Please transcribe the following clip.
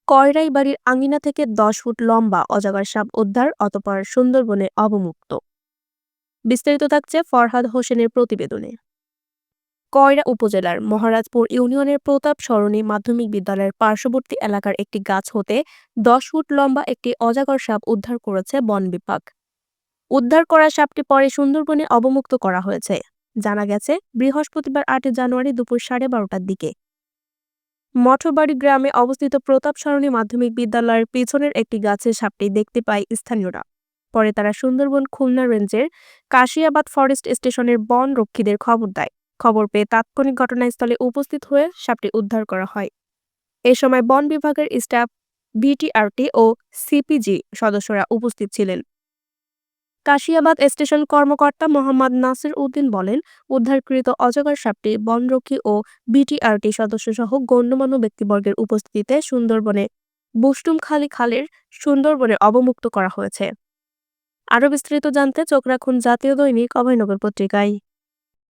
কয়রাই বাড়ির আঙিনা থেকে ১০ ফুট লম্বা অজগর সাপ উদ্ধার, অতঃপর সুন্দরবনে অবমুক্ত। বিস্তারিত থাকছে ফরহাদ হোসেনের প্রতিবেদনে। কয়রা উপজেলার মহারাজপুর ইউনিয়নের প্রতাপ সরণি মাধ্যমিক বিদ্যালয়ের পার্শ্ববর্তী এলাকার একটি গাছ হতে ১০ ফুট লম্বা একটি অজগর সাপ উদ্ধার করেছে বন বিভাগ। উদ্ধার করা সাপটি পরে সুন্দরবনে অবমুক্ত করা হয়েছে। জানা গেছে, বৃহস্পতিবার ৮ জানুয়ারি দুপুর 12:30টার দিকে মঠবাড়ি গ্রামে অবস্থিত প্রতাপ সরণি মাধ্যমিক বিদ্যালয়ের পিছনের একটি গাছে সাপটি দেখতে পায় স্থানীয়রা। পরে তারা সুন্দরবন খুলনা রেঞ্জের কাশিয়াবাদ ফরেস্ট স্টেশনের বন রক্ষীদের খবর দেয়। খবর পেয়ে তাৎক্ষণিক ঘটনাস্থলে উপস্থিত হয়ে সাপটি উদ্ধার করা হয়। এ সময় বন বিভাগের স্টাফ, ভিটিআরটি ও সিপিজি সদস্যরা উপস্থিত ছিলেন। কাশিয়াবাদ স্টেশন কর্মকর্তা মোহাম্মদ নাসির উদ্দিন বলেন, উদ্ধারকৃত অজগর সাপটি বনরক্ষী ও বিটিআরটি সদস্যসহ গণ্যমান্য ব্যক্তিবর্গের উপস্থিতিতে সুন্দরবনে বুষ্টুমখালী খালের সুন্দরবনে অবমুক্ত করা হয়েছে। আরও বিস্তারিত জানতে চোখ রাখুন জাতীয় দৈনিক অভয়নগর পত্রিকায়।